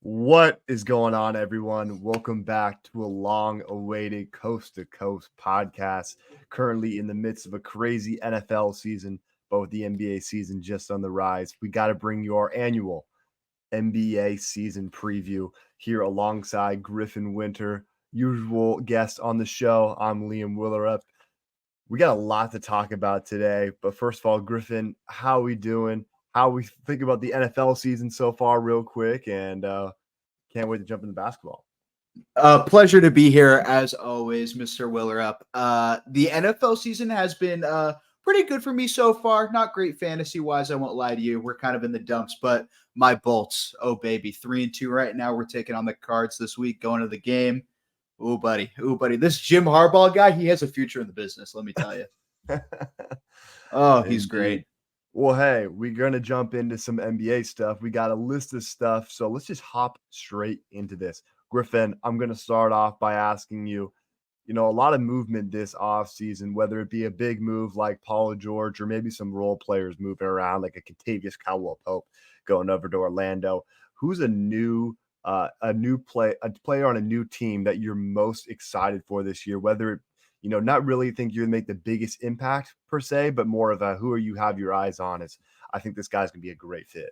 What is going on, everyone? Welcome back to a long awaited coast to coast podcast. Currently in the midst of a crazy NFL season, but with the NBA season just on the rise, we got to bring you our annual NBA season preview here alongside Griffin Winter, usual guest on the show. I'm Liam Willerup. We got a lot to talk about today, but first of all, Griffin, how we doing? How we think about the NFL season so far, real quick, and can't wait to jump into basketball. Pleasure to be here as always, Mr. Willerup. The NFL season has been pretty good for me so far. Not great fantasy wise, I won't lie to you. We're kind of in the dumps, but my Bolts, oh baby, 3-2 right now. We're taking on the Cards this week, going to the game. Ooh, buddy. Ooh, buddy. This Jim Harbaugh guy, he has a future in the business, let me tell you. Oh, he's Indeed. great. Well, hey, we're going to jump into some NBA stuff. We got a list of stuff. So let's just hop straight into this. Griffin, I'm going to start off by asking you, a lot of movement this offseason, whether it be a big move like Paul George or maybe some role players moving around like a Contavious Caldwell Pope going over to Orlando. Who's a player on a new team that you're most excited for this year, whether it not really think you're gonna make the biggest impact per se, but more of a who are you have your eyes on is I think this guy's gonna be a great fit.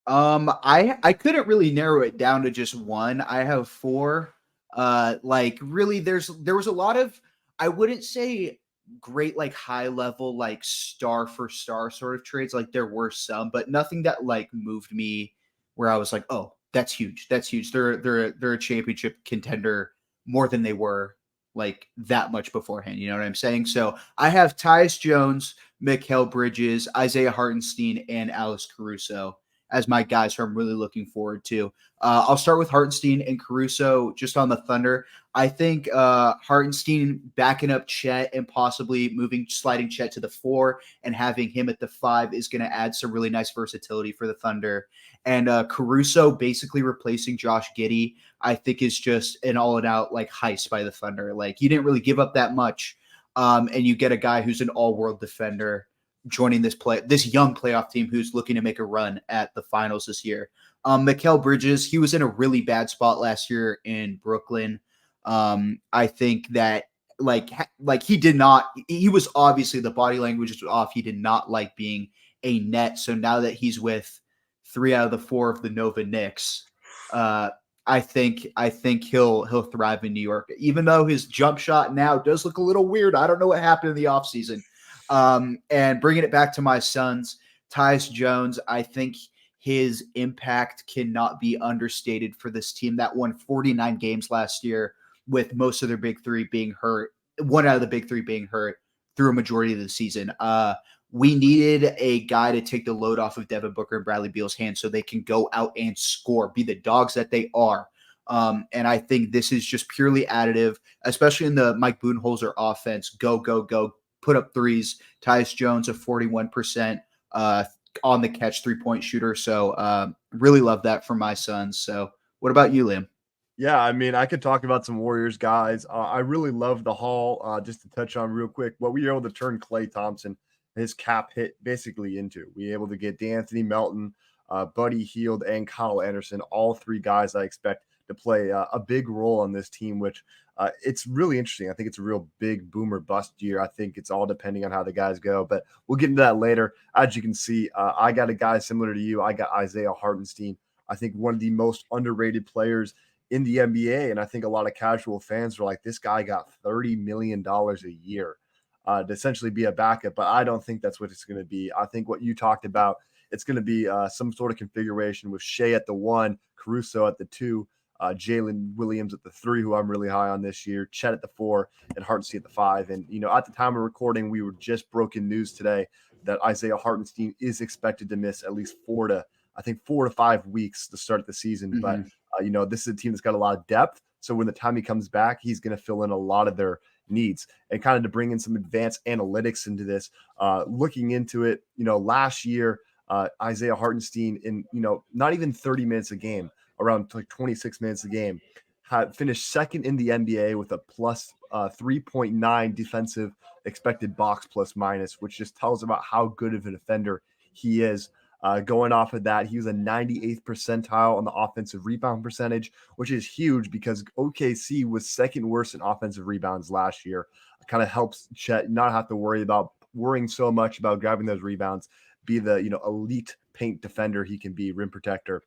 I couldn't really narrow it down to just one. I have four. Like really, there was a lot of, I wouldn't say great like high level like star for star sort of trades. Like there were some, but nothing that like moved me where I was like, oh, that's huge. That's huge. They're a championship contender more than they were like that much beforehand. You know what I'm saying? So I have Tyus Jones, Mikal Bridges, Isaiah Hartenstein, and Alice Caruso as my guys who I'm really looking forward to. I'll start with Hartenstein and Caruso just on the Thunder. I think Hartenstein backing up Chet and possibly sliding Chet to the 4 and having him at the 5 is going to add some really nice versatility for the Thunder. And Caruso basically replacing Josh Giddey, I think is just an all-out like heist by the Thunder. Like you didn't really give up that much, and you get a guy who's an all-world defender joining this young playoff team who's looking to make a run at the finals this year. Mikal Bridges, he was in a really bad spot last year in Brooklyn. I think that like he was obviously the body language was off. He did not like being a net. So now that he's with 3 out of the 4 of the Nova Knicks, I think he'll thrive in New York. Even though his jump shot now does look a little weird. I don't know what happened in the offseason. And bringing it back to my Suns, Tyus Jones, I think his impact cannot be understated for this team that won 49 games last year with most of their big three being hurt, one out of the big three being hurt through a majority of the season. We needed a guy to take the load off of Devin Booker and Bradley Beal's hands so they can go out and score, be the dogs that they are. And I think this is just purely additive, especially in the Mike Budenholzer offense. Go, go, go, put up threes. Tyus Jones, a 41% on the catch 3-point shooter. So really love that for my Suns. So what about you, Liam? Yeah, I mean, I could talk about some Warriors guys. I really love the haul. Just to touch on real quick, what we were able to turn Klay Thompson, his cap hit basically into. We were able to get D'Anthony Melton, Buddy Hield, and Kyle Anderson, all 3 guys I expect to play a big role on this team, which it's really interesting. I think it's a real big boomer bust year. I think it's all depending on how the guys go, but we'll get into that later. As you can see, I got a guy similar to you. I got Isaiah Hartenstein. I think one of the most underrated players in the NBA. And I think a lot of casual fans were like, this guy got $30 million a year to essentially be a backup. But I don't think that's what it's going to be. I think what you talked about, it's going to be some sort of configuration with Shea at the 1, Caruso at the 2, Jalen Williams at the 3, who I'm really high on this year, Chet at the 4, and Hartenstein at the 5. And, at the time of recording, we were just broken news today that Isaiah Hartenstein is expected to miss at least 4 to 5 weeks to start the season. Mm-hmm. But this is a team that's got a lot of depth. So when the time he comes back, he's going to fill in a lot of their needs. And kind of to bring in some advanced analytics into this, looking into it, last year, Isaiah Hartenstein in, not even 30 minutes a game, around like 26 minutes a game, had finished second in the NBA with a plus 3.9 defensive expected box plus minus, which just tells about how good of a defender he is. Going off of that, he was a 98th percentile on the offensive rebound percentage, which is huge because OKC was second worst in offensive rebounds last year. It kind of helps Chet not have to worrying so much about grabbing those rebounds, be the elite paint defender he can be, rim protector.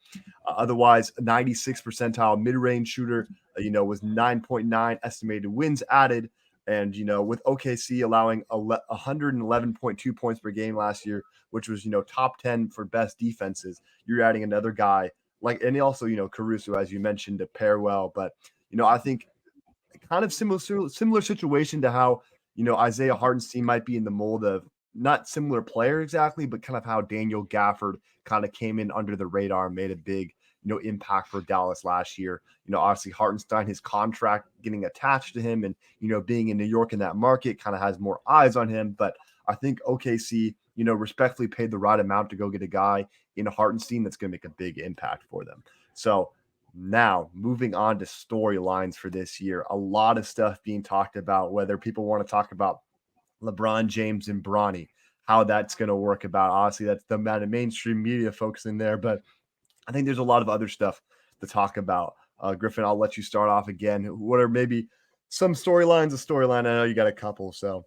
Otherwise, 96th percentile mid-range shooter, was 9.9 estimated wins added. And, with OKC allowing 111.2 points per game last year, which was, top 10 for best defenses, you're adding another guy and also, Caruso, as you mentioned, to pair well. But, I think kind of similar situation to how, Isaiah Hartenstein might be in the mold of not similar player exactly, but kind of how Daniel Gafford kind of came in under the radar and made a big, impact for Dallas last year. Obviously Hartenstein, his contract getting attached to him and, being in New York in that market kind of has more eyes on him. But I think OKC, respectfully paid the right amount to go get a guy in Hartenstein that's going to make a big impact for them. So now, moving on to storylines for this year, a lot of stuff being talked about, whether people want to talk about LeBron James and Bronny, how that's going to work about. Obviously, that's the mainstream media folks in there, but I think there's a lot of other stuff to talk about. Griffin, I'll let you start off again. What are maybe some storylines? A storyline, I know you got a couple, so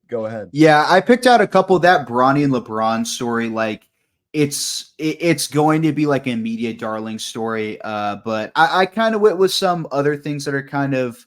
go ahead. Yeah, I picked out a couple of that Bronny and LeBron story. Like it's going to be like a media darling story. But I kind of went with some other things that are kind of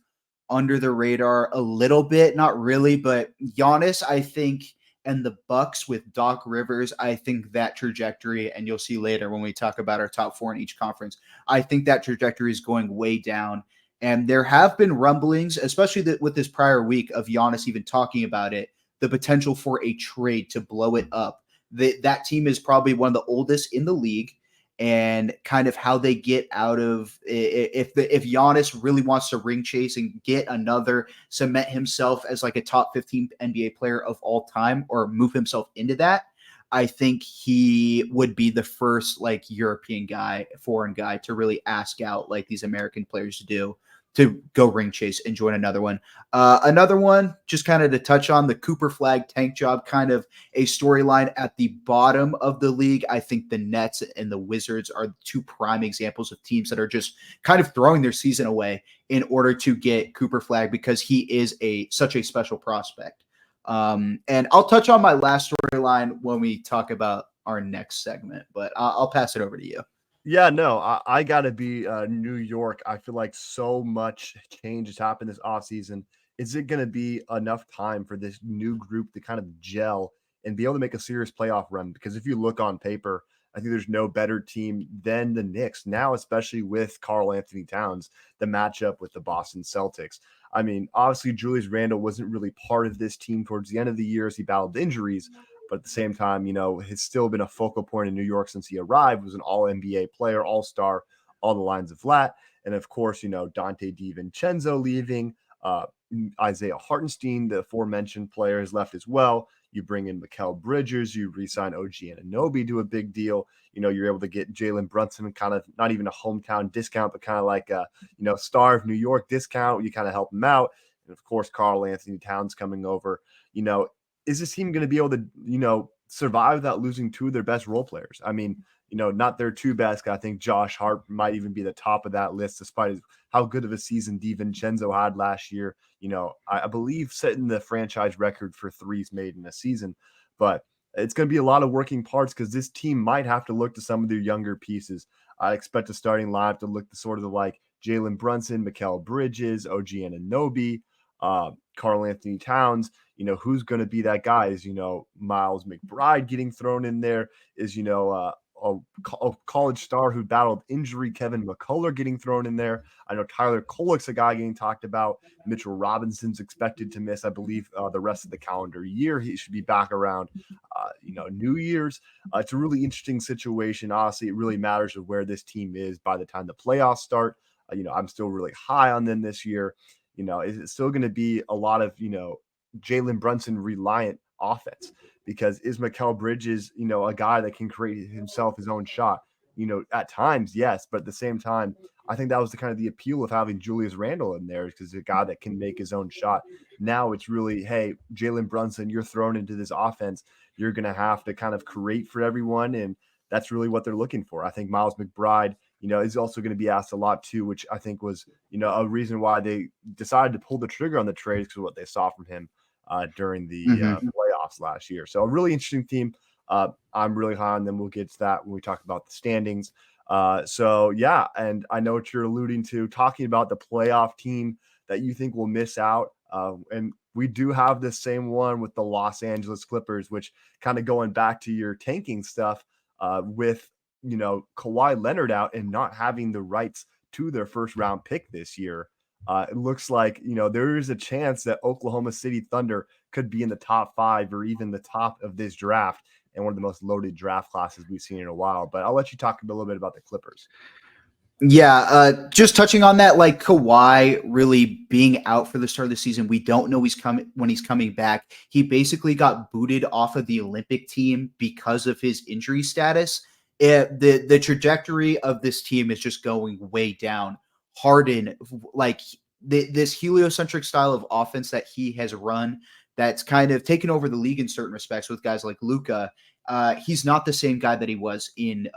under the radar a little bit, not really, but Giannis, I think, and the Bucks with Doc Rivers, I think that trajectory, and you'll see later when we talk about our top four in each conference, I think that trajectory is going way down. And there have been rumblings, especially with this prior week, of Giannis even talking about it, the potential for a trade to blow it up. That team is probably one of the oldest in the league, and kind of how they get out of if Giannis really wants to ring chase and get another, cement himself as like a top 15 NBA player of all time, or move himself into that, I think he would be the first like European guy, foreign guy to really ask out like these American players do, to go ring chase and join another one. Another one, just kind of to touch on the Cooper Flag tank job, kind of a storyline at the bottom of the league. I think the Nets and the Wizards are two prime examples of teams that are just kind of throwing their season away in order to get Cooper Flag, because he is such a special prospect. And I'll touch on my last storyline when we talk about our next segment, but I'll pass it over to you. Yeah, no, I got to be New York. I feel like so much change has happened this offseason. Is it going to be enough time for this new group to kind of gel and be able to make a serious playoff run? Because if you look on paper, I think there's no better team than the Knicks now, especially with Karl Anthony Towns, the matchup with the Boston Celtics. I mean, obviously, Julius Randle wasn't really part of this team towards the end of the year as he battled injuries. But at the same time, he's still been a focal point in New York since he arrived, was an all NBA player, all-star, all the lines of flat. And of course, Dante DiVincenzo leaving, Isaiah Hartenstein, the aforementioned player, has left as well. You bring in Mikal Bridges, you re-sign OG Anunoby to a big deal. You're able to get Jalen Brunson, kind of not even a hometown discount, but kind of like a, star of New York discount. You kind of help him out. And of course, Karl Anthony Towns coming over. Is this team going to be able to, survive without losing two of their best role players? I mean, not their two best. I think Josh Hart might even be the top of that list, despite how good of a season DiVincenzo had last year. I believe setting the franchise record for threes made in a season. But it's going to be a lot of working parts because this team might have to look to some of their younger pieces. I expect a starting lineup to look to sort of like Jalen Brunson, Mikal Bridges, OG Anunoby, Karl Anthony Towns. Who's going to be that guy? Is, Miles McBride getting thrown in there? Is, a college star who battled injury, Kevin McCullough, getting thrown in there? I know Tyler Kolek's a guy getting talked about. Mitchell Robinson's expected to miss, I believe, the rest of the calendar year. He should be back around, New Year's. It's a really interesting situation. Honestly, it really matters of where this team is by the time the playoffs start. I'm still really high on them this year. Is it still going to be a lot of, Jalen Brunson reliant offense? Because is Mikal Bridges, a guy that can create himself his own shot? At times, yes, but at the same time, I think that was the kind of the appeal of having Julius Randle in there, because a guy that can make his own shot. Now it's really, hey, Jalen Brunson, you're thrown into this offense. You're going to have to kind of create for everyone. And that's really what they're looking for. I think Miles McBride, is also going to be asked a lot too, which I think was, a reason why they decided to pull the trigger on the trade, because of what they saw from him during the playoffs last year. So a really interesting team. I'm really high on them. We'll get to that when we talk about the standings. So yeah, and I know what you're alluding to, talking about the playoff team that you think will miss out. And we do have the same one with the Los Angeles Clippers, which kind of going back to your tanking stuff with, Kawhi Leonard out and not having the rights to their first round pick this year. It looks like, there is a chance that Oklahoma City Thunder could be in the top 5 or even the top of this draft, and one of the most loaded draft classes we've seen in a while. But I'll let you talk a little bit about the Clippers. Yeah, just touching on that, like Kawhi really being out for the start of the season, we don't know when he's coming back. He basically got booted off of the Olympic team because of his injury status. The trajectory of this team is just going way down. Harden, like this heliocentric style of offense that he has run, that's kind of taken over the league in certain respects with guys like Luka. He's not the same guy that he was in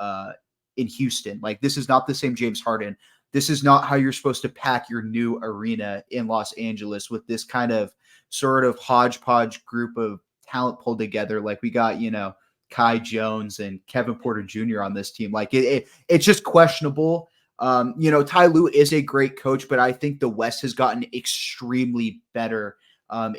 Houston. Like, this is not the same James Harden. This is not how you're supposed to pack your new arena in Los Angeles with this kind of sort of hodgepodge group of talent pulled together. Like, we got, Kai Jones and Kevin Porter Jr. on this team. Like, it's just questionable. Ty Lue is a great coach, but I think the West has gotten extremely better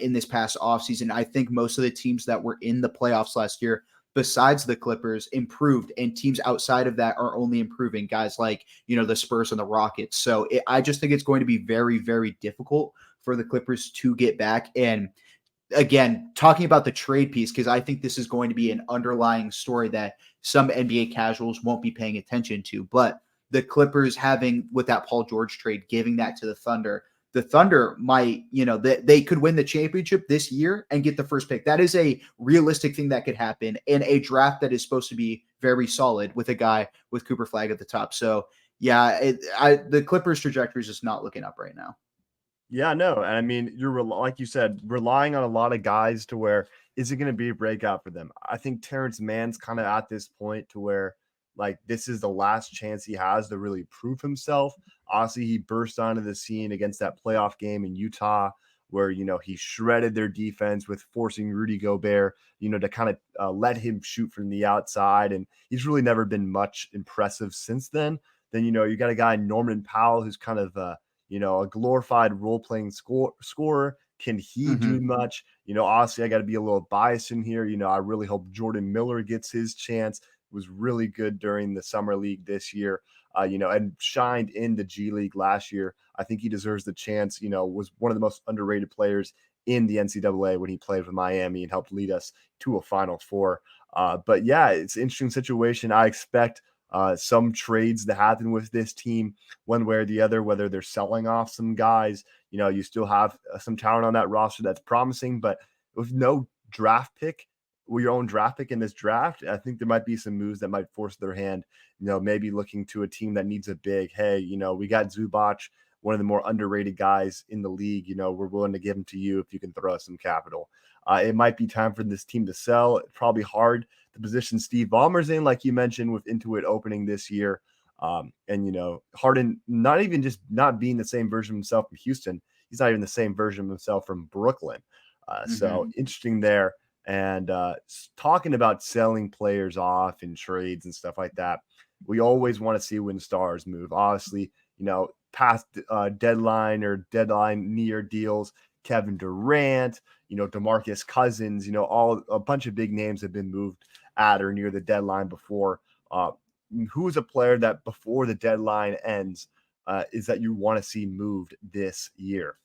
in this past offseason. I think most of the teams that were in the playoffs last year, besides the Clippers, improved, and teams outside of that are only improving. Guys like, the Spurs and the Rockets. So I just think it's going to be very, very difficult for the Clippers to get back. And again, talking about the trade piece, because I think this is going to be an underlying story that some NBA casuals won't be paying attention to. But the Clippers having, with that Paul George trade, giving that to the Thunder might, they could win the championship this year and get the first pick. That is a realistic thing that could happen in a draft that is supposed to be very solid with a guy with Cooper Flag at the top. So yeah, the Clippers trajectory is just not looking up right now. Yeah, no. And I mean, you're, like you said, relying on a lot of guys to where, is it going to be a breakout for them? I think Terrence Mann's kind of at this point to where, like, this is the last chance he has to really prove himself. Obviously, he burst onto the scene against that playoff game in Utah where, he shredded their defense with forcing Rudy Gobert, to kind of let him shoot from the outside. And he's really never been much impressive since then. Then, you got a guy, Norman Powell, who's kind of a glorified role-playing scorer. Can he do much? Honestly, I got to be a little biased in here. I really hope Jordan Miller gets his chance. Was really good during the summer league this year, and shined in the G League last year. I think he deserves the chance. Was one of the most underrated players in the NCAA when he played with Miami and helped lead us to a Final Four. But yeah, it's an interesting situation. I expect some trades to happen with this team one way or the other, whether they're selling off some guys. You still have some talent on that roster that's promising, but with no draft pick, your own draft pick in this draft, I think there might be some moves that might force their hand, maybe looking to a team that needs a big, hey, we got Zubac, one of the more underrated guys in the league. We're willing to give him to you if you can throw us some capital. It might be time for this team to sell. It's probably hard to position Steve Ballmer's in, like you mentioned, with Intuit opening this year. And Harden, not even just not being the same version of himself from Houston, he's not even the same version of himself from Brooklyn. So interesting there. And talking about selling players off in trades and stuff like that, we always want to see when stars move. Obviously, past deadline or deadline near deals, Kevin Durant, DeMarcus Cousins, all a bunch of big names have been moved at or near the deadline before. Who's a player that before the deadline ends is that you want to see moved this year?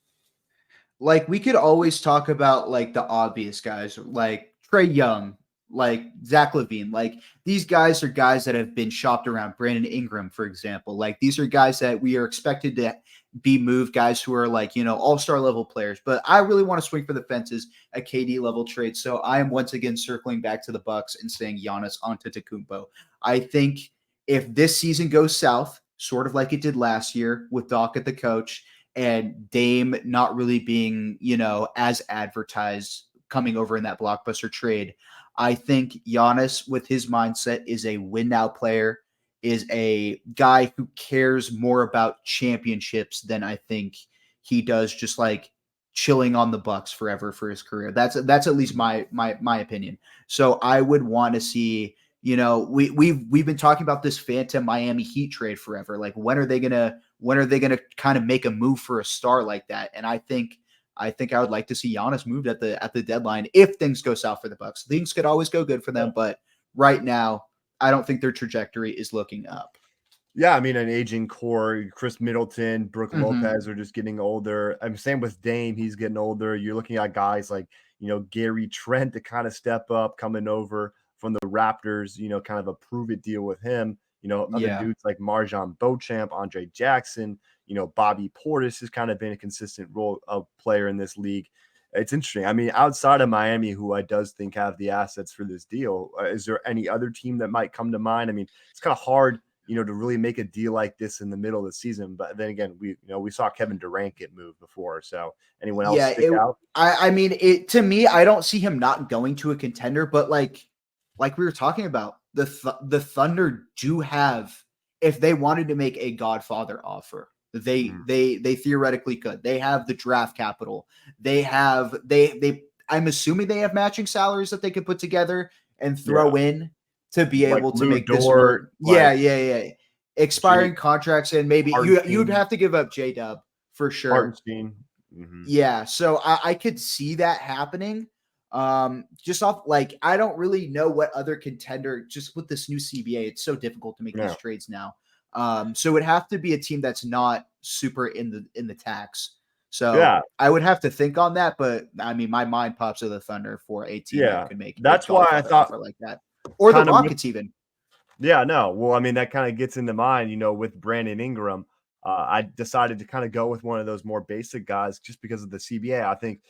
Like, we could always talk about like the obvious guys like Trae Young, like Zach LaVine. Like, these guys are guys that have been shopped around. Brandon Ingram, for example. Like, these are guys that we are expected to be moved, guys who are like, all-star level players. But I really want to swing for the fences, a KD level trade. So I am once again circling back to the Bucks and saying Giannis Antetokounmpo. I think if this season goes south, sort of like it did last year with Doc at the coach and Dame not really being, as advertised coming over in that blockbuster trade. I think Giannis, with his mindset, is a win now player, is a guy who cares more about championships than I think he does just like chilling on the Bucks forever for his career. That's at least my opinion. So I would want to see, we've been talking about this Phantom Miami Heat trade forever. Like when are they gonna kind of make a move for a star like that? And I think I would like to see Giannis moved at the deadline if things go south for the Bucks. Things could always go good for them, but right now I don't think their trajectory is looking up. Yeah, I mean, an aging core, Chris Middleton, Brooke Mm-hmm. Lopez are just getting older. I'm same with Dame, he's getting older. You're looking at guys like, Gary Trent to kind of step up coming over from the Raptors, kind of a prove it deal with him. Other Yeah. dudes like Marjan Beauchamp, Andre Jackson, Bobby Portis has kind of been a consistent role player in this league. It's interesting. I mean, outside of Miami, who I does think have the assets for this deal, is there any other team that might come to mind? I mean, it's kind of hard to really make a deal like this in the middle of the season. But then again, we saw Kevin Durant get moved before. So anyone else Yeah, stick out? I mean, it to me, I don't see him not going to a contender, but like we were talking about, the Thunder do have, if they wanted to make a Godfather offer, Mm, they theoretically could. They have the draft capital. They have they I'm assuming they have matching salaries that they could put together and yeah, throw in to be like able to Lou make this Dort, work. like Yeah. Jay Expiring contracts, and maybe you'd Hartenstein, have to give up J Dub for sure. Hartenstein. Hmm. Yeah, so I could see that happening. Just off like I don't really know what other contender just with this new CBA. It's so difficult to make these Yeah, trades now. So it would have to be a team that's not super in the tax. So yeah, I would have to think on that, but I mean, my mind pops to the Thunder for a team that yeah. could make a That's why I Godfather thought offer like that, or the kind of with Rockets even. Yeah, no. Well, I mean, that kind of gets into mine, with Brandon Ingram. I decided to kind of go with one of those more basic guys just because of the CBA. I think,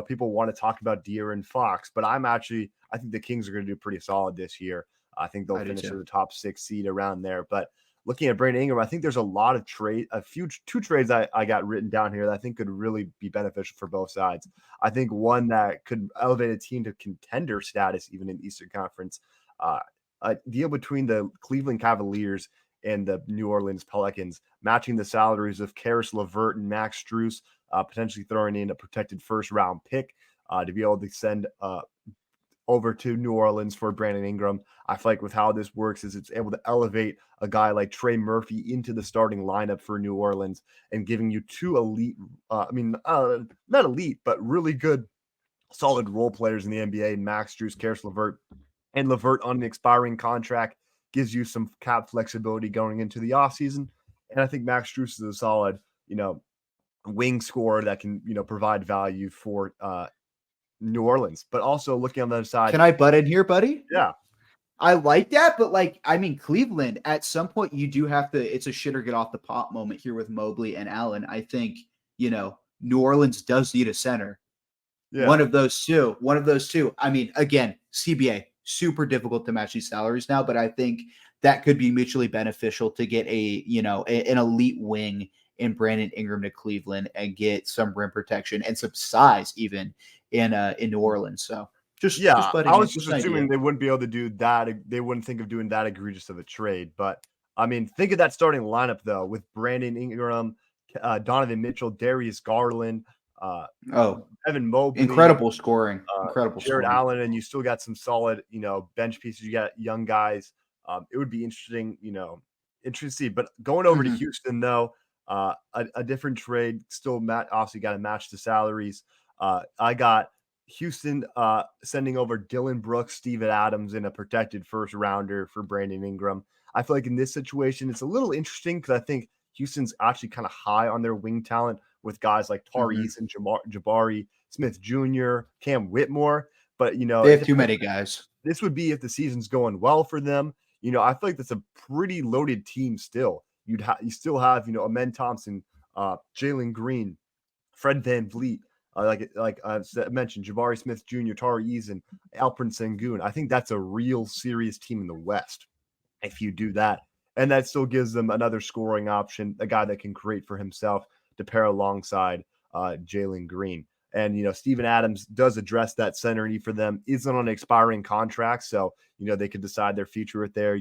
people want to talk about De'Aaron Fox, but I think the Kings are going to do pretty solid this year. I think they'll I do finish too. as a top 6 seed around there. But looking at Brandon Ingram, I think there's a lot of two trades I got written down here that I think could really be beneficial for both sides. I think one that could elevate a team to contender status, even in the Eastern Conference. Uh, a deal between the Cleveland Cavaliers and the New Orleans Pelicans, matching the salaries of Karis LeVert and Max Strus, potentially throwing in a protected first round pick to be able to send over to New Orleans for Brandon Ingram. I feel like with how this works is it's able to elevate a guy like Trey Murphy into the starting lineup for New Orleans and giving you two elite, not elite, but really good, solid role players in the NBA, Max Strus, Karis LeVert, and LeVert on an expiring contract gives you some cap flexibility going into the offseason. And I think Max Strus is a solid, wing scorer that can, provide value for New Orleans. But also looking on the other side, Can I butt in here, buddy? yeah, I like that, but I mean, Cleveland, at some point, you do have to, it's a shit or get off the pot moment here with Mobley and Allen. I think, New Orleans does need a center. yeah, One of those two. I mean, again, CBA, super difficult to match these salaries now, but I think that could be mutually beneficial to get an elite wing in Brandon Ingram to Cleveland and get some rim protection and some size even in New Orleans. So just yeah. butting I in, was just just an idea. assuming they wouldn't be able to do that. They wouldn't think of doing that egregious of a trade. But I mean, think of that starting lineup though with Brandon Ingram, Donovan Mitchell, Darius Garland, uh, Oh, Evan Mobley, incredible scoring. Incredible Jared scoring. Allen, and you still got some solid, bench pieces. You got young guys. It would be interesting, interesting to see. But going over to Mhm. Houston, though, a different trade. Still, obviously got to match the salaries. I got Houston sending over Dylan Brooks, Steven Adams, in a protected first rounder for Brandon Ingram. I feel like in this situation, it's a little interesting because I think Houston's actually kind of high on their wing talent with guys like Mhm. Tariq and Jabari Smith Jr., Cam Whitmore. But They it have too depends. many guys. This would be if the season's going well for them. I feel like that's a pretty loaded team still. You still have, Amen Thompson, Jalen Green, Fred Van Vliet, like I mentioned, Jabari Smith Jr., Tari Eason, Alperen Sengun. I think that's a real serious team in the West if you do that. And that still gives them another scoring option, a guy that can create for himself to pair alongside Jalen Green. And, Steven Adams does address that center need for them, isn't on an expiring contract. So, they could decide their future with there.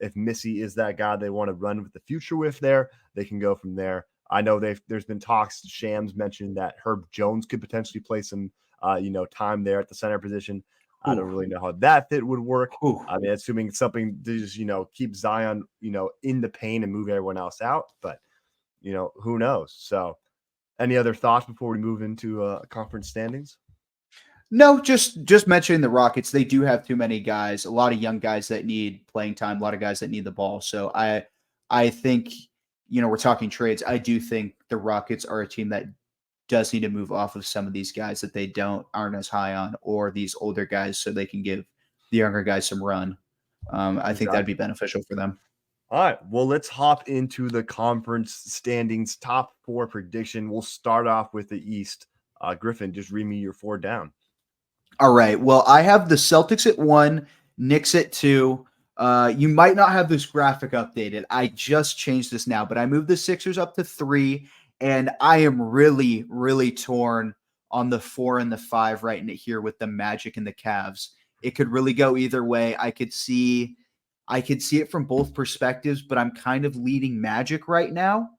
If Missy is that guy they want to run with the future with there, they can go from there. I know there's been talks, Shams mentioned that Herb Jones could potentially play some, time there at the center position. I don't Ooh, really know how that fit would work. ooh. I mean, assuming something to just, keep Zion, in the paint and move everyone else out. But, who knows? So, any other thoughts before we move into conference standings? No, just mentioning the Rockets, they do have too many guys, a lot of young guys that need playing time, a lot of guys that need the ball. So I think, we're talking trades. I do think the Rockets are a team that does need to move off of some of these guys that they aren't as high on, or these older guys, so they can give the younger guys some run. I think that'd be Exactly. beneficial for them. All right. Well, let's hop into the conference standings top 4 prediction. We'll start off with the East. Griffin, just read me your 4 down. All right. Well, I have the Celtics at 1, Knicks at 2. You might not have this graphic updated. I just changed this now, but I moved the Sixers up to 3, and I am really, really torn on the 4 and the 5 right here with the Magic and the Cavs. It could really go either way. I could see it from both perspectives, but I'm kind of leading Magic right now.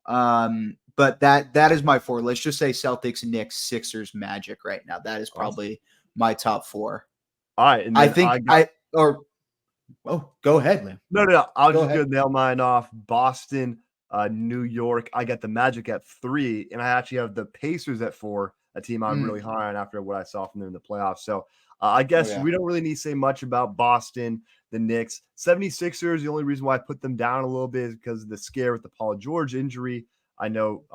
But that is my 4. Let's just say Celtics, Knicks, Sixers, Magic right now. That is Awesome. probably my top 4. All right. And I then think I or oh, go ahead, Liam. no. I was Go just ahead. going to nail mine off. Boston, New York. I got the Magic at 3, and I actually have the Pacers at 4, a team I'm really Mm. high on after what I saw from them in the playoffs. So I Oh guess yeah. we don't really need to say much about Boston, the Knicks. 76ers, the only reason why I put them down a little bit is because of the scare with the Paul George injury. I know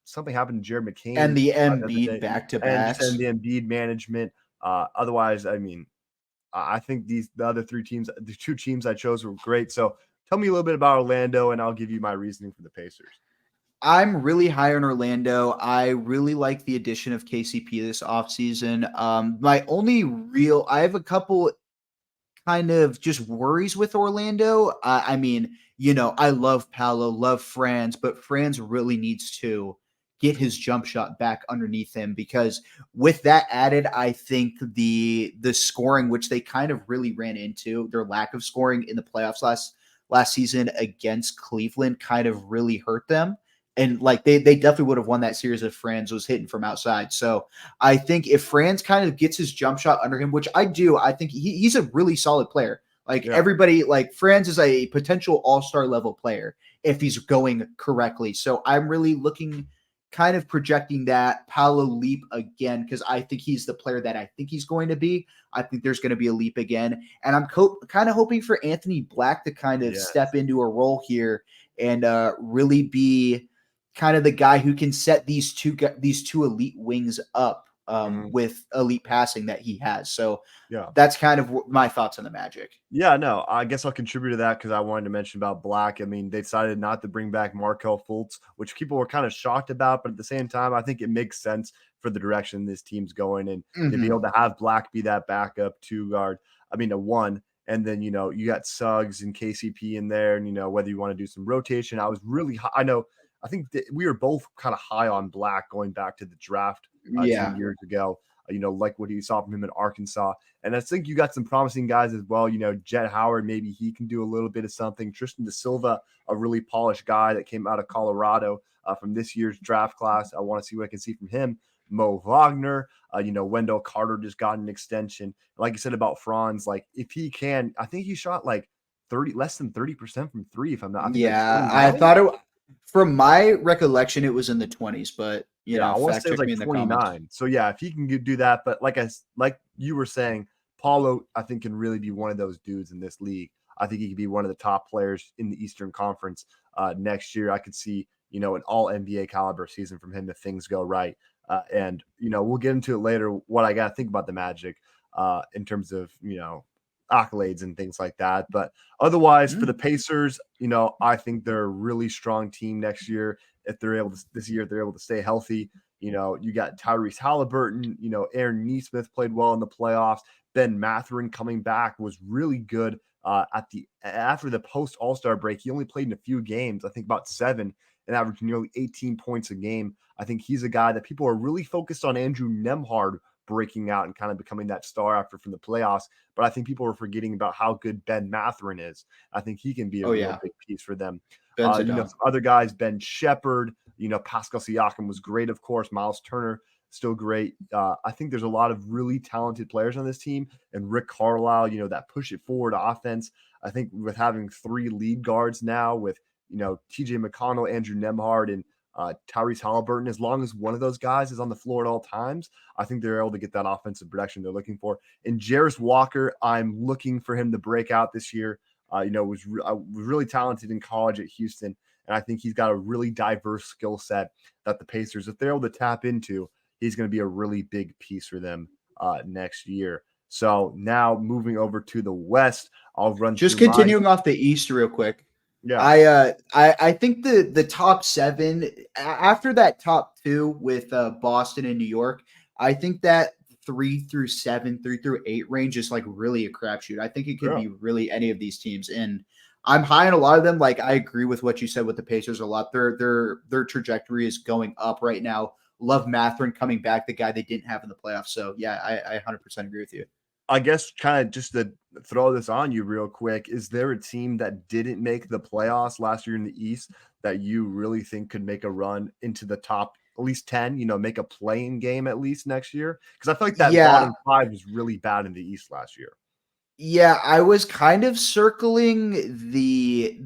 something happened to Jared And McCain the the other Embiid day, back to and just in backs. the Embiid management. Otherwise, I mean, I think the other 3 teams, the 2 teams I chose were great. So tell me a little bit about Orlando, and I'll give you my reasoning for the Pacers. I'm really high on Orlando. I really like the addition of KCP this offseason. My only real I have a couple kind of just worries with Orlando. I mean, I love Paolo, love Franz, but Franz really needs to get his jump shot back underneath him, because with that added, I think the scoring, which they kind of really ran into, their lack of scoring in the playoffs last season against Cleveland, kind of really hurt them. And like they definitely would have won that series if Franz was hitting from outside. So I think if Franz kind of gets his jump shot under him, which I do, I think he's a really solid player. Like Yeah. everybody, like Franz is a potential all-star level player if he's going correctly. So I'm really looking, kind of projecting that Paolo leap again, because I think he's the player that I think he's going to be. I think there's going to be a leap again. And I'm kind of hoping for Anthony Black to kind of Yes. step into a role here and really be kind of the guy who can set these two elite wings up Mhm. with elite passing that he has. So Yeah. that's kind of my thoughts on the Magic. Yeah, no, I guess I'll contribute to that because I wanted to mention about Black. I mean, they decided not to bring back Markel Fultz, which people were kind of shocked about, but at the same time, I think it makes sense for the direction this team's going, and to be able Mm-hmm. to have Black be that backup 2 guard. I mean, a 1, and then you got Suggs and KCP in there, and whether you want to do some rotation. I was really high. I know. I think that we were both kind of high on Black going back to the draft 2 Yeah. years ago. Like what he saw from him in Arkansas. And I think you got some promising guys as well. Jet Howard, maybe he can do a little bit of something. Tristan Da Silva, a really polished guy that came out of Colorado from this year's draft class. I want to see what I can see from him. Mo Wagner, Wendell Carter just got an extension. Like you said about Franz, like if he can, I think he shot like less than 30% from 3. If I'm not, I think like Yeah. I 29. thought from my recollection, it was in the 20s, but Yeah, I want to fact say it was check me like in the comments. 29. So yeah, if he can do that, but like you were saying, Paulo, I think can really be one of those dudes in this league. I think he could be one of the top players in the Eastern Conference next year. I could see an All NBA caliber season from him if things go right. And we'll get into it later. What I got to think about the Magic in terms of accolades and things like that. But otherwise, for the Mm. Pacers, I think they're a really strong team next year if they're able to this year if they're able to stay healthy. You got Tyrese Halliburton. Aaron Nesmith played well in the playoffs. Ben Matherin coming back was really good After the post All-Star break. He only played in a few games, I think about 7, and averaged nearly 18 points a game. I think he's a guy that people are really focused on Andrew Nemhard breaking out and kind of becoming that star after from the playoffs. But I think people are forgetting about how good Ben Mathurin is. I think he can be a Oh real yeah, big piece for them. Ben's a Some dog. other guys, Ben Shepherd, Pascal Siakam was great, of course. Miles Turner, still great. I think there's a lot of really talented players on this team. And Rick Carlisle, that push it forward offense. I think with having 3 lead guards now with, TJ McConnell, Andrew Nemhard, and Tyrese Halliburton, as long as one of those guys is on the floor at all times, I think they're able to get that offensive production they're looking for. And Jarris Walker, I'm looking for him to break out this year. Was really talented in college at Houston, and I think he's got a really diverse skill set that the Pacers, if they're able to tap into, he's going to be a really big piece for them next year. So now moving over to the West, I'll run Just through my continuing off the East real quick. yeah. I think the top 7 after that top 2 with Boston and New York, I think that 3 through 7, 3 through 8 range is like really a crapshoot. I think it could Yeah. be really any of these teams, and I'm high on a lot of them. Like I agree with what you said with the Pacers a lot. Their trajectory is going up right now. Love Mathurin coming back, the guy they didn't have in the playoffs. So yeah, I 100% agree with you. I guess kind of just to throw this on you real quick, is there a team that didn't make the playoffs last year in the East that you really think could make a run into the top at least 10, make a playing game at least next year? Because I feel like that Yeah, bottom 5 was really bad in the East last year. Yeah, I was kind of circling the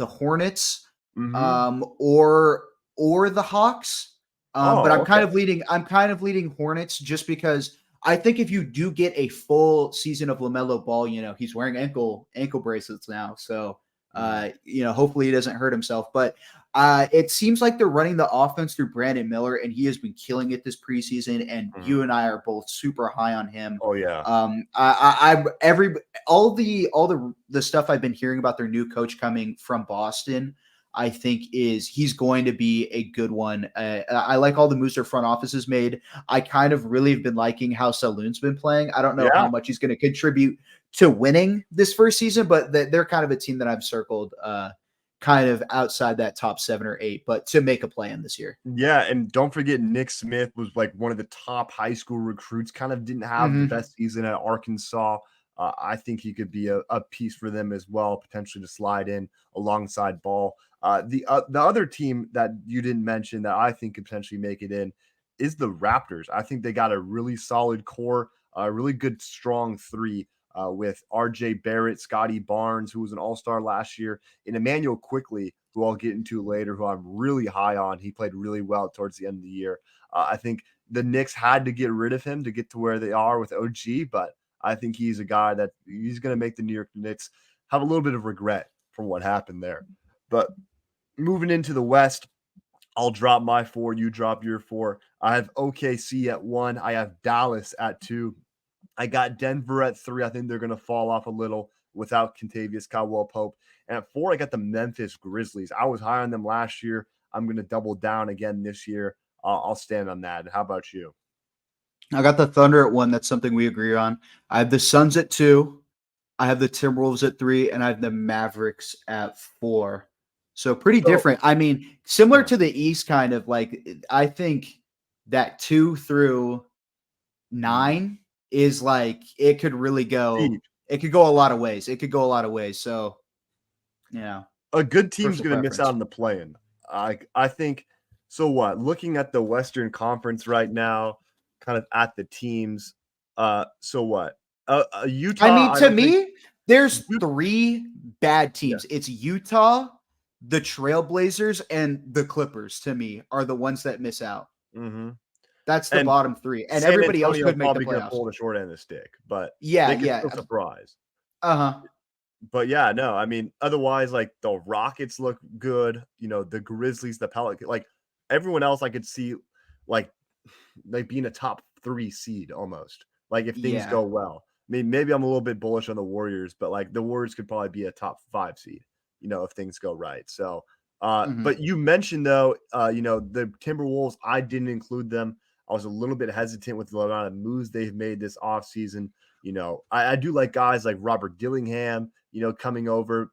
Hornets, Mm-hmm. or the Hawks. But Oh, okay. I'm kind of leading Hornets just because I think if you do get a full season of LaMelo Ball, he's wearing ankle bracelets now. So Mhm. hopefully he doesn't hurt himself. But it seems like they're running the offense through Brandon Miller, and he has been killing it this preseason. And Mhm. you and I are both super high on him. Oh, yeah. Every all the stuff I've been hearing about their new coach coming from Boston, I think he's going to be a good one. I like all the moves their front office has made. I kind of really have been liking how Saloon's been playing. I don't know how Yeah. much he's going to contribute to winning this first season, but they're kind of a team that I've circled kind of outside that top 7 or 8, but to make a play in this year. Yeah, and don't forget Nick Smith was like one of the top high school recruits, kind of didn't have the Mm-hmm. best season at Arkansas. I think he could be a piece for them as well, potentially to slide in alongside Ball. The other team that you didn't mention that I think could potentially make it in is the Raptors. I think they got a really solid core, a really good strong 3 with R.J. Barrett, Scotty Barnes, who was an All-Star last year, and Emmanuel Quickly, who I'll get into later, who I'm really high on. He played really well towards the end of the year. I think the Knicks had to get rid of him to get to where they are with OG, but I think he's a guy that he's going to make the New York Knicks have a little bit of regret from what happened there. But moving into the West, I'll drop my 4, you drop your 4. I have OKC at 1. I have Dallas at 2. I got Denver at 3. I think they're going to fall off a little without Contavious Caldwell Pope. And at 4, I got the Memphis Grizzlies. I was high on them last year. I'm going to double down again this year. I'll stand on that. How about you? I got the Thunder at 1. That's something we agree on. I have the Suns at 2. I have the Timberwolves at 3, and I have the Mavericks at 4. So pretty So, different. I mean, similar yeah. to the East, kind of like I think that 2 through Mhm. 9 is like it could really go. Deep. It could go a lot of ways. It could go a lot of ways. So A good team's personal going to miss out preference. on the play-in. I think. So what? Looking at the Western Conference right now, kind of at the teams. So what? I Utah. mean, I to don't think. me, there's Ut- 3 bad yeah. teams. It's Utah, the Trailblazers, and the Clippers. To me, are the ones that miss out. Mm-hmm. That's the And bottom 3, and San everybody else Antonio could make the probably gonna playoffs. pull the short end of the stick, but Yeah, they could yeah. still surprise. Uh-huh. But yeah, no, I mean, otherwise, like the Rockets look good, the Grizzlies, the Pelicans, like everyone else I could see like being a top 3 seed almost. Like if things Yeah. go well. I mean, maybe I'm a little bit bullish on the Warriors, but like the Warriors could probably be a top 5 seed, if things go right. So Mhm. but you mentioned though, the Timberwolves, I didn't include them. I was a little bit hesitant with the amount of moves they've made this offseason. I do like guys like Robert Dillingham, coming over,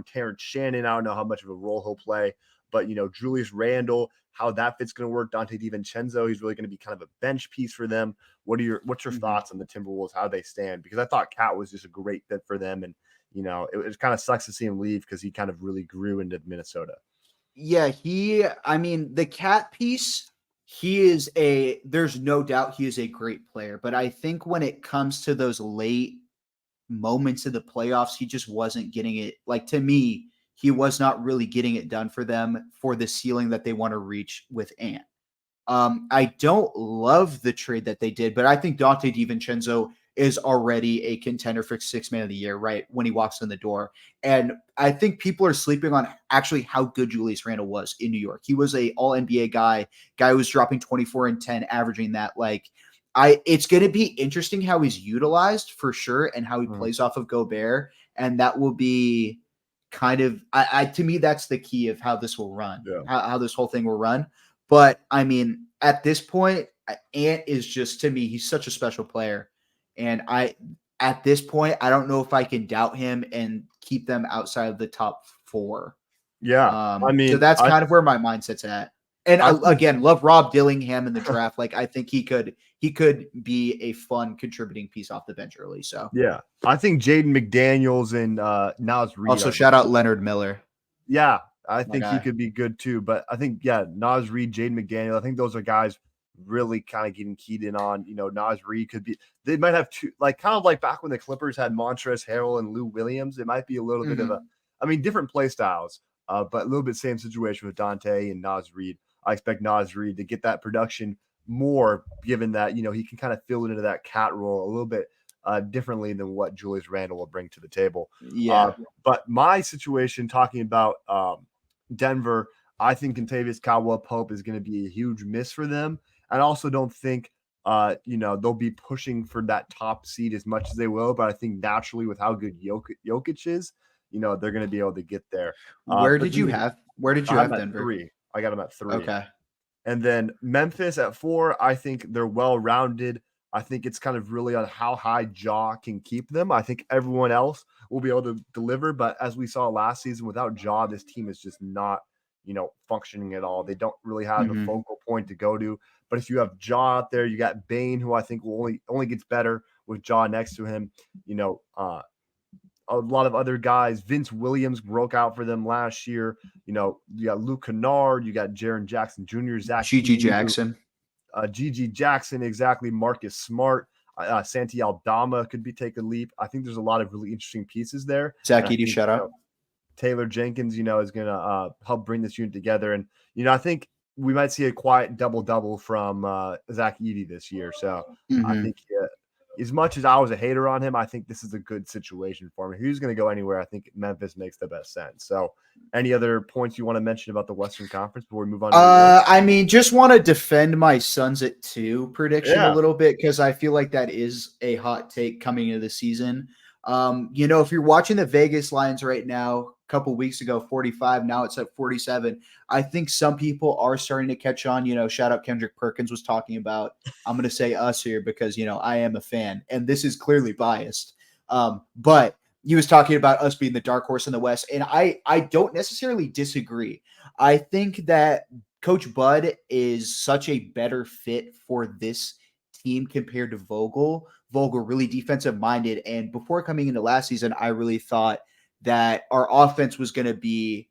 Terrence Shannon. I don't know how much of a role he'll play, but, Julius Randle, how that fit's going to work. Dante DiVincenzo, he's really going to be kind of a bench piece for them. What's your thoughts on the Timberwolves, how they stand? Because I thought Cat was just a great fit for them. And, it kind of sucks to see him leave because he kind of really grew into Minnesota. Yeah, the Cat piece, there's no doubt he is a great player. But I think when it comes to those late moments of the playoffs, he just wasn't getting it. Like, to me, he was not really getting it done for them for the ceiling that they want to reach with Ant. I don't love the trade that they did, but I think Dante DiVincenzo is already a contender for 6th man of the year, right? When he walks in the door. And I think people are sleeping on actually how good Julius Randle was in New York. He was a all NBA guy who was dropping 24 and 10, averaging that. It's going to be interesting how he's utilized for sure and how he plays off of Gobert. And that will be kind of, to me, that's the key of how this will run, how this whole thing will run. But at this point, Ant is just, to me, he's such a special player. And at this point, I don't know if I can doubt him and keep them outside of the top 4. Yeah. So that's kind of where my mindset's at. And again, love Rob Dillingham in the draft. I think he could be a fun contributing piece off the bench early. So yeah, I think Jaden McDaniels and Naz Reid. Also, shout out Leonard Miller. Yeah, I think he could be good too. But I think, Naz Reid, Jaden McDaniel, I think those are guys really kind of getting keyed in on. Naz Reid could be, they might have two, kind of like back when the Clippers had Montrezl Harrell and Lou Williams. It might be a little bit of different play styles, but a little bit same situation with Dante and Naz Reid. I expect Naz Reid to get that production more, given that, he can kind of fill it into that Cat role a little bit differently than what Julius Randle will bring to the table. Yeah. But my situation, talking about Denver, I think Kentavious Caldwell-Pope is going to be a huge miss for them. I also don't think, they'll be pushing for that top seed as much as they will. But I think naturally, with how good Jokic is, they're going to be able to get there. Where did you have Denver? 3. I got them at 3. Okay. And then Memphis at 4. I think they're well-rounded. I think it's kind of really on how high Ja can keep them. I think everyone else will be able to deliver. But as we saw last season, without Ja, this team is just not, functioning at all. They don't really have a focal point to go to. But if you have Ja out there, you got Bane, who I think will only gets better with Ja next to him. A lot of other guys. Vince Williams broke out for them last year. You got Luke Kennard, you got Jaren Jackson Jr., Zach Gigi Jackson. Gigi Jackson, exactly. Marcus Smart, Santi Aldama could be take a leap. I think there's a lot of really interesting pieces there. Zach Edey, shout out. Taylor Jenkins, is going to help bring this unit together. And, I think we might see a quiet double-double from Zach Edey this year. So I think as much as I was a hater on him, I think this is a good situation for him. If he's going to go anywhere, I think Memphis makes the best sense. So any other points you want to mention about the Western Conference before we move on? Just want to defend my Suns at 2 prediction a little bit, because I feel like that is a hot take coming into the season. If you're watching the Vegas lines right now, a couple weeks ago, 45, now it's at 47. I think some people are starting to catch on. Shout out Kendrick Perkins was talking about, I'm going to say us here because, I am a fan, and this is clearly biased. But he was talking about us being the dark horse in the West, and I don't necessarily disagree. I think that Coach Bud is such a better fit for this team compared to Vogel. Vogel really defensive minded, and before coming into last season, I really thought that our offense was going to be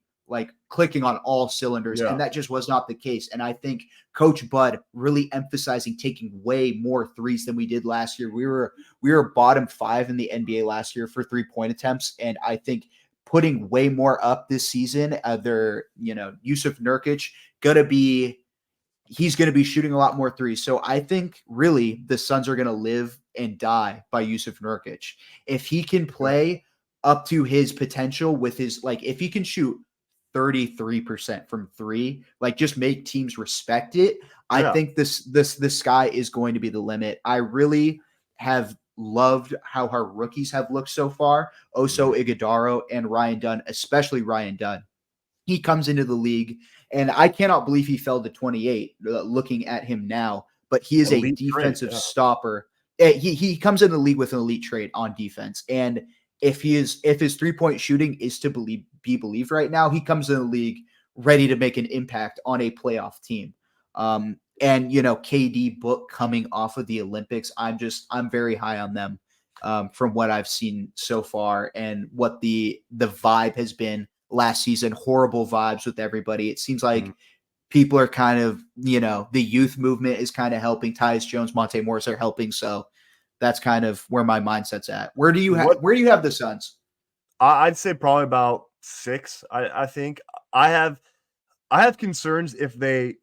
clicking on all cylinders, and that just was not the case. And I think Coach Bud really emphasizing taking way more threes than we did last year. We were bottom 5 in the NBA last year for 3-point attempts, and I think putting way more up this season. Yusuf Nurkic he's going to be shooting a lot more threes. So I think really the Suns are going to live and die by Yusuf Nurkic. If he can play up to his potential with his, if he can shoot 33% from 3, just make teams respect it. I think the sky is going to be the limit. I really have loved how our rookies have looked so far. Oso Iguodaro and Ryan Dunn, especially Ryan Dunn. He comes into the league, and I cannot believe he fell to 28 looking at him now, but he is a defensive stopper. He comes in the league with an elite trait on defense, and if his 3-point shooting is to be believed right now, he comes in the league ready to make an impact on a playoff team. And KD Book coming off of the Olympics, I'm very high on them from what I've seen so far and what the vibe has been last season. Horrible vibes with everybody. It seems like people are kind of, the youth movement is kind of helping. Tyus Jones, Monte Morris are helping. So that's kind of where my mindset's at. Where do you have the Suns? I'd say probably about 6. I think I have concerns if they.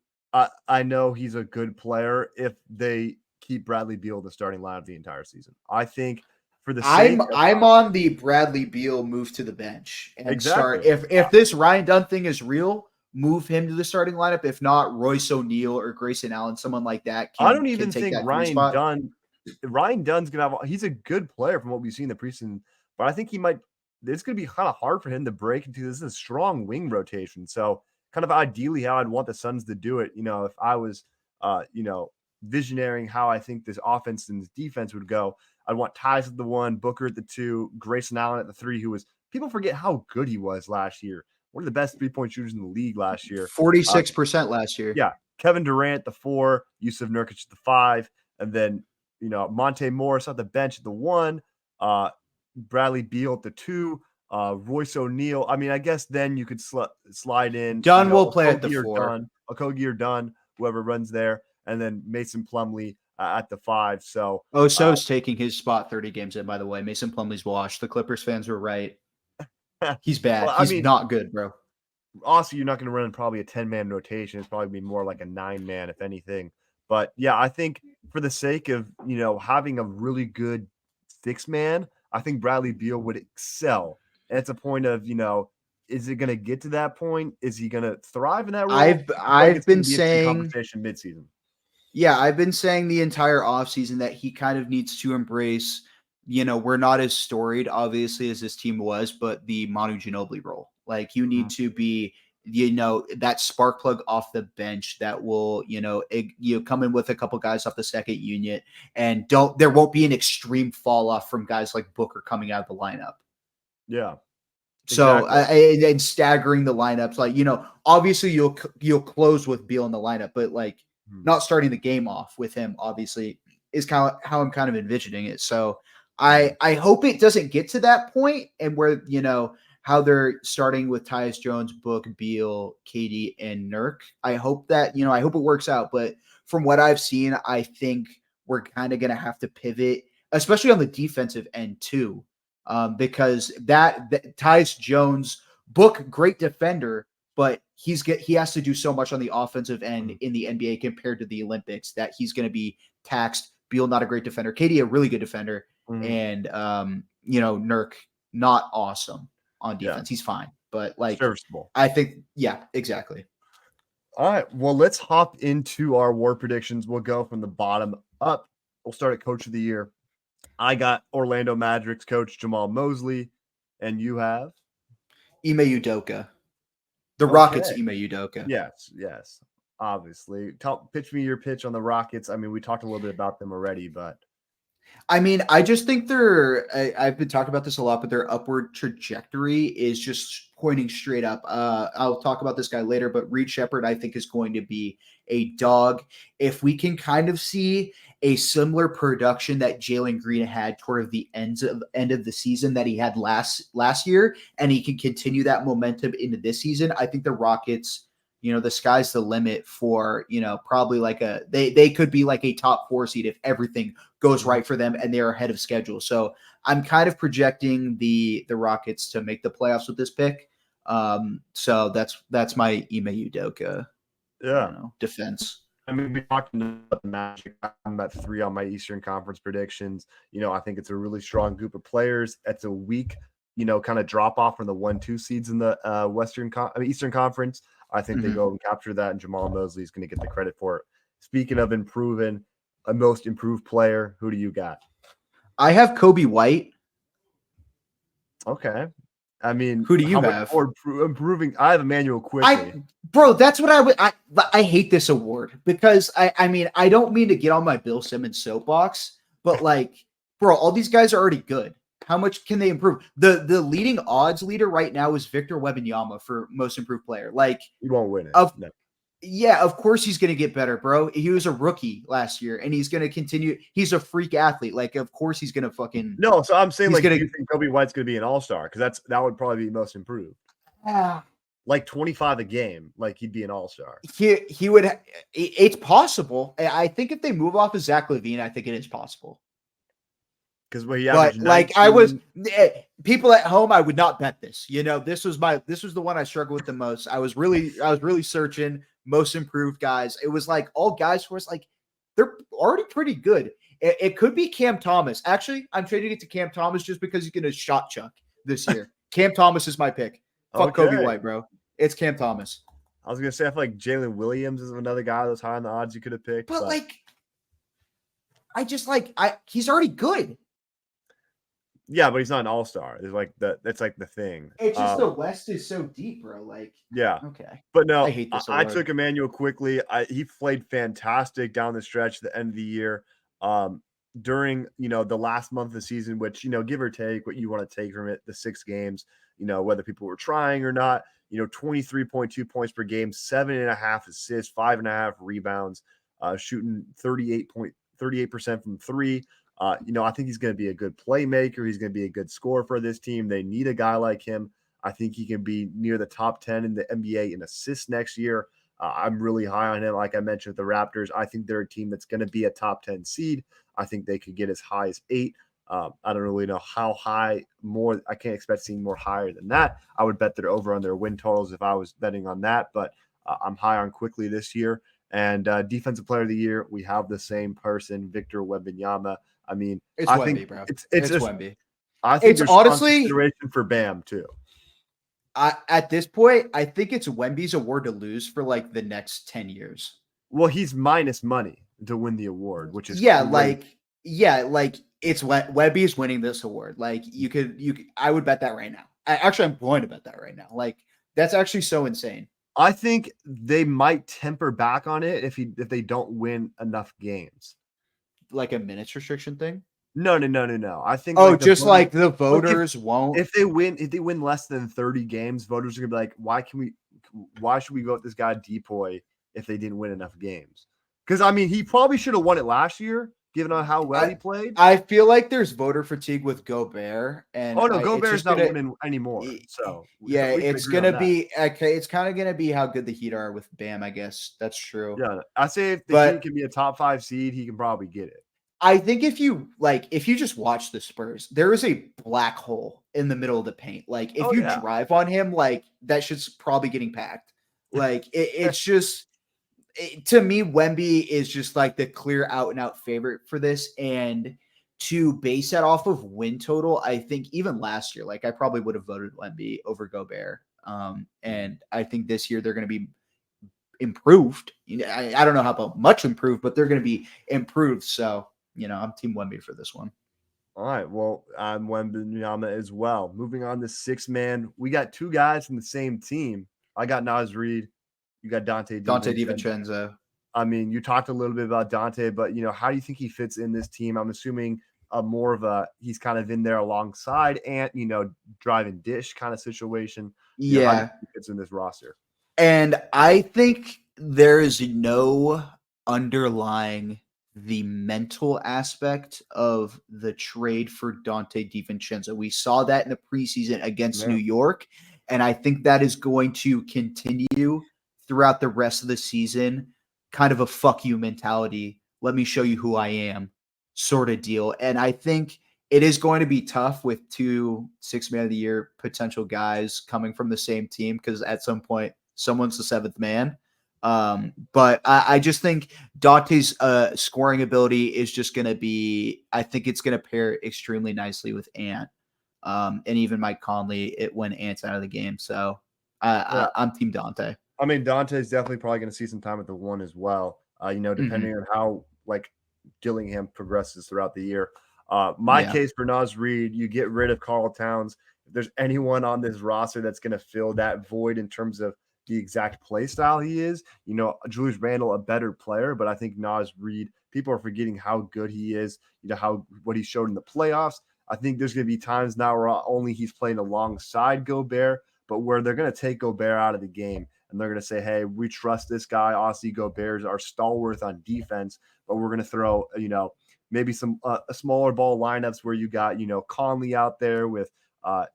I know he's a good player if they keep Bradley Beal in the starting lineup the entire season. I think for the sake I'm on the Bradley Beal move to the bench and exactly. start. If this Ryan Dunn thing is real, move him to the starting lineup. If not, Royce O'Neal or Grayson Allen, someone like that. I don't even think Ryan Dunn's gonna have. He's a good player from what we've seen in the preseason, but I think he might. It's gonna be kind of hard for him to break into this. Is a strong wing rotation, so kind of ideally how I'd want the Suns to do it. If I was, visionarying how I think this offense and this defense would go, I'd want Tyus at the 1, Booker at the 2, Grayson Allen at the 3. Who was people forget how good he was last year. One of the best 3-point shooters in the league last year. 46% last year. Yeah, Kevin Durant at the 4, Yusuf Nurkic at the 5, and then Monte Morris at the bench at the 1, Bradley Beal at the 2, Royce O'Neal. I mean, I guess then you could slide in. Dunn will play at the 4. Okogie or Dunn, whoever runs there, and then Mason Plumlee at the 5. So Oso's taking his spot 30 games in, by the way. Mason Plumlee's washed. The Clippers fans were right. He's bad. Well, he's not good, bro. Also, you're not going to run probably a 10-man rotation. It's probably be more like a 9-man, if anything. But yeah, I think for the sake of having a really good 6-man, I think Bradley Beal would excel. And it's a point of is it going to get to that point? Is he going to thrive in that role? I've been saying conversation midseason. Yeah, I've been saying the entire offseason that he kind of needs to embrace. We're not as storied, obviously, as this team was, but the Manu Ginobili role. Like, you need to be, that spark plug off the bench that will, come in with a couple guys off the second unit, and there won't be an extreme fall off from guys like Booker coming out of the lineup. Yeah. So, and staggering the lineups, like, obviously you'll close with Beal in the lineup, but like not starting the game off with him, obviously, is kind of how I'm kind of envisioning it. So I hope it doesn't get to that point, and where, how they're starting with Tyus Jones, Book, Beal, KD, and Nurk. I hope that, I hope it works out. But from what I've seen, I think we're kind of going to have to pivot, especially on the defensive end too. Because that Tyus Jones, Book, great defender, but he has to do so much on the offensive end in the NBA compared to the Olympics that he's going to be taxed. Beal, not a great defender. KD, a really good defender. And Nurk, not awesome on defense. He's fine, but like serviceable. I think, yeah, exactly. All right, well, let's hop into our war predictions. We'll go from the bottom up. We'll start at Coach of the Year. I got Orlando Magic's coach Jamal Mosley, and you have Ime Udoka. The Rockets, Ime Udoka. Yes, obviously. Pitch me your pitch on the Rockets. I mean, we talked a little bit about them already, but I mean, I just think I've been talking about this a lot, but their upward trajectory is just pointing straight up. I'll talk about this guy later, but Reed Shepherd, I think, is going to be a dog. If we can kind of see a similar production that Jalen Green had toward the end of the season that he had last year, and he can continue that momentum into this season, I think the Rockets, the sky's the limit for, probably like they could be like a top 4 seed if everything goes right for them and they're ahead of schedule. So I'm kind of projecting the Rockets to make the playoffs with this pick. So that's my Ime Udoka defense. I mean, we talked about the Magic. I'm at 3 on my Eastern Conference predictions. I think it's a really strong group of players. It's a weak, kind of drop off from the 1-2 seeds in the Eastern Conference. I think they go and capture that, and Jamal Mosley is going to get the credit for it. Speaking of improving, a most improved player, who do you got? I have Kobe White. Okay. I mean, who do you have? Improving. I have Emmanuel Quickly. Bro, that's what I hate this award because I mean, I don't mean to get on my Bill Simmons soapbox, but like, bro, all these guys are already good. How much can they improve? The leading odds leader right now is Victor Wembanyama for most improved player. Like, He won't win it. of No. yeah, of course he's going to get better, bro. He was a rookie last year, and he's going to continue. He's a freak athlete. Like, of course he's going to fucking. No, so I'm saying, He's like, do gonna. you think Kobe White's going to be an all-star? Because that would probably be most improved. Ah, Like 25 a game, like he'd be an all-star. he would. It's possible. I think if they move off of Zach LaVine, I think it is possible. Because he But averaged like 19. people at home, I would not bet this. This was the one I struggled with the most. I was really searching most improved guys. It was like all guys who was like they're already pretty good. It could be Cam Thomas. Actually, I'm trading it to Cam Thomas just because he's gonna shot chuck this year. Cam Thomas is my pick. Fuck Kobe Okay. White, bro. It's Cam Thomas. I was gonna say I feel like Jalen Williams is another guy that's high on the odds you could have picked. But like, he's already good. Yeah, but he's not an all-star. It's like that's like the thing. It's just the West is so deep, bro. Like, yeah. okay. But no, I hate this I award. took Emmanuel quickly. He played fantastic down the stretch at the end of the year. During the last month of the season, which give or take what you want to take from it, the 6 games, whether people were trying or not, 23.2 points per game, 7.5 assists, 5.5 rebounds, shooting 38% from 3. I think he's going to be a good playmaker. He's going to be a good scorer for this team. They need a guy like him. I think he can be near the top 10 in the NBA in assists next year. I'm really high on him. Like I mentioned with the Raptors, I think they're a team that's going to be a top 10 seed. I think they could get as high as 8. I don't really know how high more. I can't expect seeing more higher than that. I would bet they're over on their win totals if I was betting on that, but I'm high on quickly this year. And defensive player of the year, we have the same person, Victor Wembanyama. I mean, It's I Wemby, think bro. it's just Wemby. I think It's there's strong honestly consideration for Bam too. at this point, I think it's Wemby's award to lose for like the next 10 years. Well, he's minus money to win the award, which is like it's Wemby's winning this award. Like I would bet that right now. I'm going to bet that right now. Like that's actually so insane. I think they might temper back on it if they don't win enough games. Like a minutes restriction thing? No. I think like the voters won't. If they win less than 30 games, voters are gonna be like, why should we vote this guy Depoy if they didn't win enough games? Because I mean, he probably should have won it last year, given on how well he played. I feel like there's voter fatigue with Gobert, and Gobert's not winning anymore. So yeah, it's gonna be okay. It's kind of gonna be how good the Heat are with Bam. I guess that's true. Yeah, I say if the Heat can be a top 5 seed, he can probably get it. I think if you just watch the Spurs, there is a black hole in the middle of the paint. Like if you drive on him, like that shit's probably getting packed. Like it's just. To me, Wemby is just like the clear out and out favorite for this. And to base that off of win total, I think even last year, like I probably would have voted Wemby over Gobert. And I think this year they're going to be improved. I don't know how much improved, but they're going to be improved. So, I'm Team Wemby for this one. All right. Well, I'm Wembanyama as well. Moving on to 6-man. We got 2 guys from the same team. I got Naz Reid. You got Dante DiVincenzo. I mean, you talked a little bit about Dante, but how do you think he fits in this team? I'm assuming more of he's kind of in there alongside Ant, driving dish kind of situation. Yeah, how do you think he fits in this roster. And I think there is no underlying the mental aspect of the trade for Dante DiVincenzo. We saw that in the preseason against New York, and I think that is going to continue throughout the rest of the season, kind of a fuck you mentality. Let me show you who I am sort of deal. And I think it is going to be tough with 2 6-man of the year potential guys coming from the same team, because at some point someone's the 7th man. But I just think Dante's scoring ability is just going to be, I think it's going to pair extremely nicely with Ant. And even Mike Conley when Ant's out of the game. So I'm Team Dante. I mean, Dante's definitely probably going to see some time at the 1 as well, depending on how Dillingham progresses throughout the year. My case for Naz Reid, you get rid of Karl Towns. If there's anyone on this roster that's going to fill that void in terms of the exact play style he is, Julius Randle, a better player, but I think Naz Reid, people are forgetting how good he is, what he showed in the playoffs. I think there's going to be times now where only he's playing alongside Gobert, but where they're going to take Gobert out of the game and they're going to say, hey, we trust this guy. Aussie Gobert is our stalwart on defense, but we're going to throw, maybe some smaller ball lineups where you got, Conley out there with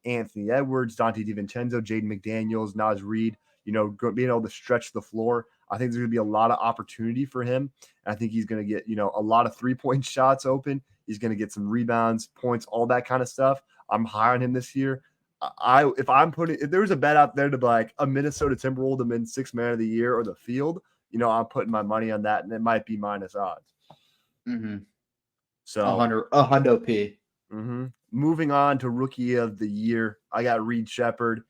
Anthony Edwards, Dante DiVincenzo, Jaden McDaniels, Naz Reid, being able to stretch the floor. I think there's going to be a lot of opportunity for him. And I think he's going to get, a lot of 3-point shots open. He's going to get some rebounds, points, all that kind of stuff. I'm high on him this year. If there was a bet out there to be like a Minnesota Timberwolves to win 6th man of the year or the field, I'm putting my money on that, and it might be minus odds. Mm-hmm. So 100 P. Mm-hmm. Moving on to rookie of the year, I got Reed Shepherd,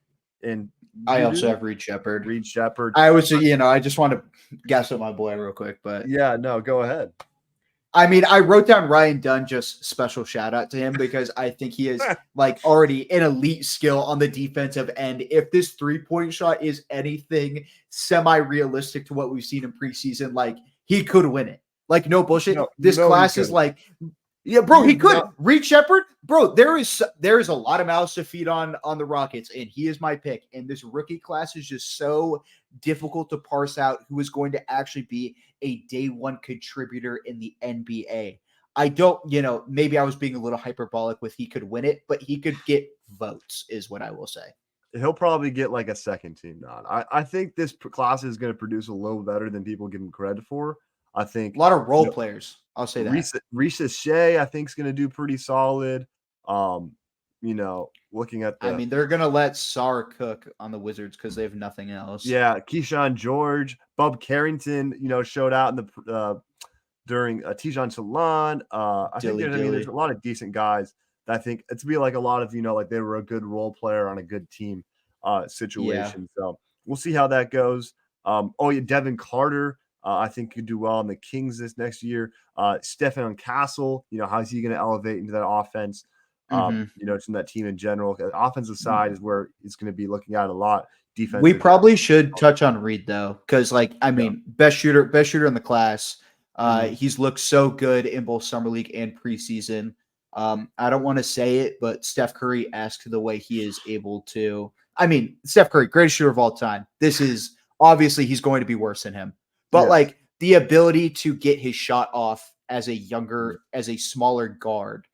and I also have Reed Shepherd. Reed Shepherd. I was, I just want to guess at my boy real quick, but yeah, no, go ahead. I mean, I wrote down Ryan Dunn, just special shout out to him because I think he is like already an elite skill on the defensive end. If this 3-point shot is anything semi-realistic to what we've seen in preseason, like he could win it. Like no bullshit. This class is like, yeah, bro, he could. Reed Shepherd, bro, there is a lot of mouths to feed on the Rockets, and he is my pick. And this rookie class is just so difficult to parse out who is going to actually be a day one contributor in the NBA. I don't, maybe I was being a little hyperbolic with he could win it, but he could get votes is what I will say. He'll probably get like a second team nod. I think this class is going to produce a little better than people give him credit for. I think a lot of role players. I'll say that. Reese Shea, I think, is going to do pretty solid. Looking at they're going to let Sarr cook on the Wizards because they have nothing else. Yeah, Keyshawn George, Bub Carrington, showed out in the during Tijan Salon. I think there's a lot of decent guys that I think it's be like a lot of like they were a good role player on a good team situation. Yeah. So we'll see how that goes. Devin Carter. I think could do well in the Kings this next year. Stefan Castle, how is he going to elevate into that offense? It's in that team in general. The offensive side is where it's going to be looking at a lot. Defense. We probably should touch on Reed though, because best shooter in the class. He's looked so good in both summer league and preseason. I don't want to say it, but Steph Curry asked the way he is able to. Steph Curry, greatest shooter of all time. This is obviously he's going to be worse than him. But the ability to get his shot off as a smaller guard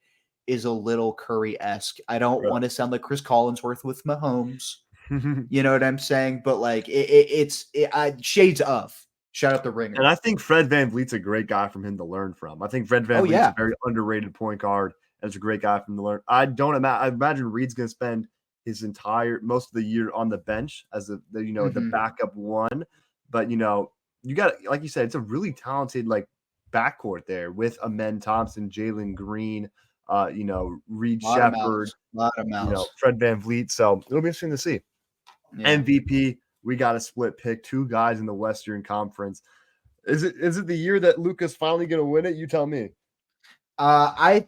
is a little Curry-esque. I don't want to sound like Chris Collinsworth with Mahomes. You know what I'm saying? But it's shades of. Shout out the ringer. And I think Fred VanVleet's a great guy from him to learn from. I think Fred VanVleet's a very underrated point guard, and it's a great guy from to learn. I imagine Reed's going to spend his most of the year on the bench as the backup one. But you got, like you said, it's a really talented backcourt there with Amen Thompson, Jalen Green, Reed Shepherd, Fred VanVleet. So it'll be interesting to see. Yeah. MVP, we got a split pick, 2 guys in the Western Conference. Is it the year that Luka's finally going to win it? You tell me. I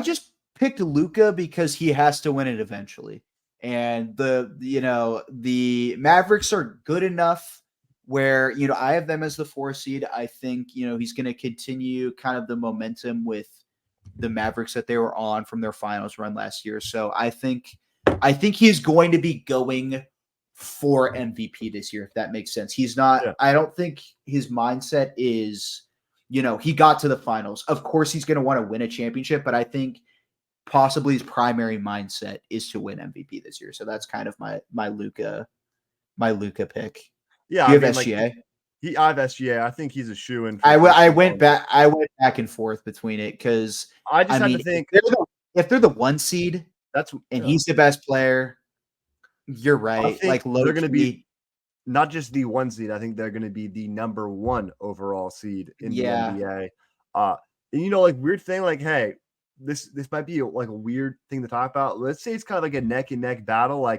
just picked Luka because he has to win it eventually, and the Mavericks are good enough where, I have them as the 4 seed. I think, he's going to continue kind of the momentum with the Mavericks that they were on from their finals run last year. So I think he's going to be going for MVP this year, if that makes sense. He's not, I don't think his mindset is, he got to the finals. Of course, he's going to want to win a championship, but I think possibly his primary mindset is to win MVP this year. So that's kind of my Luka pick. Yeah, do you have SGA? I have SGA. I think he's a shoo-in. I went back and forth between it because I just had to think if they're the 1 seed, he's the best player. You're right. They're going to be not just the 1 seed. I think they're going to be the number 1 overall seed in the NBA. And weird thing, hey, this might be a weird thing to talk about. Let's say it's kind of like a neck and neck battle.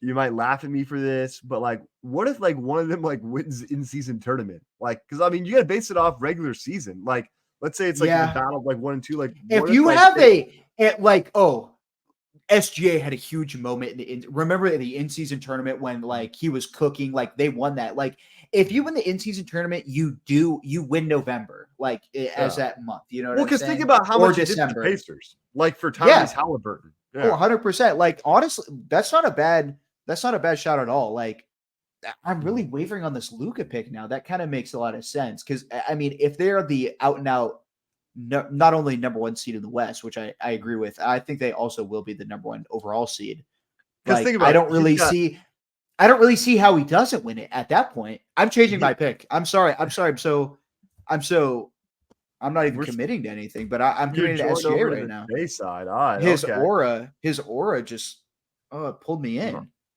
You might laugh at me for this, but what if one of them wins in season tournament? Because you got to base it off regular season. Let's say it's a battle of 1 and 2. If you have SGA had a huge moment remember in the in-season tournament when like he was cooking, like they won that. Like if you win the in-season tournament, you win November, like as Yeah. that month. You know what Well, I'm because think saying? about how Or much he did for the December. Pacers, like for Yeah. Tyrese Halliburton. Oh, Yeah. 100%. Like honestly, that's not a bad shot at all. Like I'm really wavering on this Luka pick now. That kind of makes a lot of sense because I mean, if they're the out and out, not only number one seed in the West, which I agree with, I think they also will be the number one overall seed. Because Like think about it. I don't really see how he doesn't win it at that point. I'm changing my pick. I'm sorry. I'm not even We're committing to anything, but I'm You're committing to joined SGA over to right the now. Bay side. All right. His Okay. aura just pulled me in.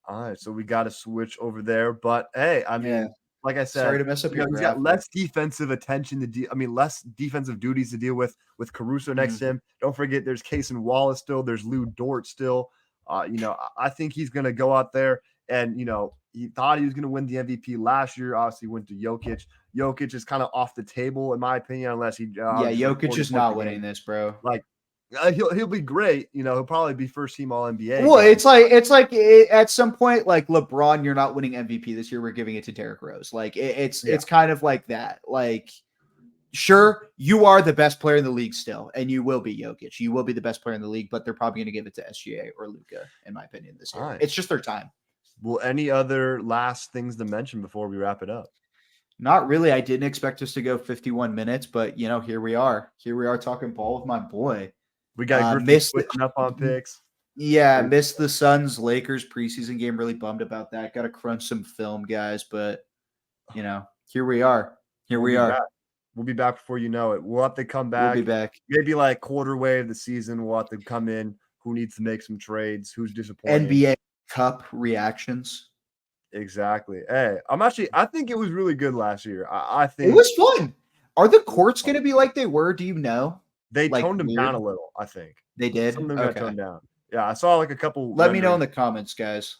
All right. So we got to switch over there. But hey, I mean, like I Sorry said, to mess up your he's got graphic. less defensive attention to deal. I mean, less defensive duties to deal with Caruso next to him. Don't forget, there's Cason Wallace still. There's Lou Dort still. I think he's going to go out there and he thought he was going to win the MVP last year. Obviously, went to Jokic. Jokic is kind of off the table in my opinion, unless he Jokic is not winning this, bro. Like he'll be great. He'll probably be first team All NBA. Well, it's like at some point, like LeBron, you're not winning MVP this year. We're giving it to Derrick Rose. Like it's kind of like that. Like, sure, you are the best player in the league still, and you will be Jokic. You will be the best player in the league, but they're probably going to give it to SGA or Luka, in my opinion, this year. Right. It's just their time. Well, any other last things to mention before we wrap it up? Not really. I didn't expect us to go 51 minutes, but here we are. Here we are talking ball with my boy. We got Griffin switching up on picks. Yeah, missed the Suns Lakers preseason game. Really bummed about that. Got to crunch some film, guys. But here we are. We'll be back before you know it. We'll have to come back. We'll be back. Maybe like quarter way of the season. We'll have to come in. Who needs to make some trades? Who's disappointed? NBA Cup reactions. Exactly. Hey, I think it was really good last year. I think it was fun. Are the courts going to be like they were? Do you know? They toned them down a little, I think. They did? Some of them got toned down. Yeah, I saw like a couple. Let me know in the comments, guys.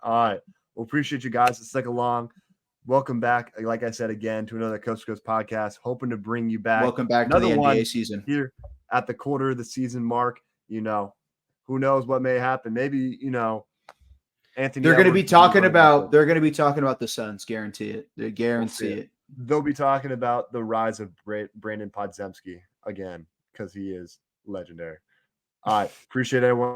All right. Well, appreciate you guys. It's like a long. Welcome back, like I said again, to another Coast to Coast podcast. Hoping to bring you back. Welcome back to the NBA season. Here at the quarter of the season mark. Who knows what may happen? Maybe Anthony. They're going to be talking about. They're going to be talking about the Suns. Guarantee it. They guarantee it. They'll be talking about the rise of Brandon Podziemski again because he is legendary. All right. Appreciate everyone.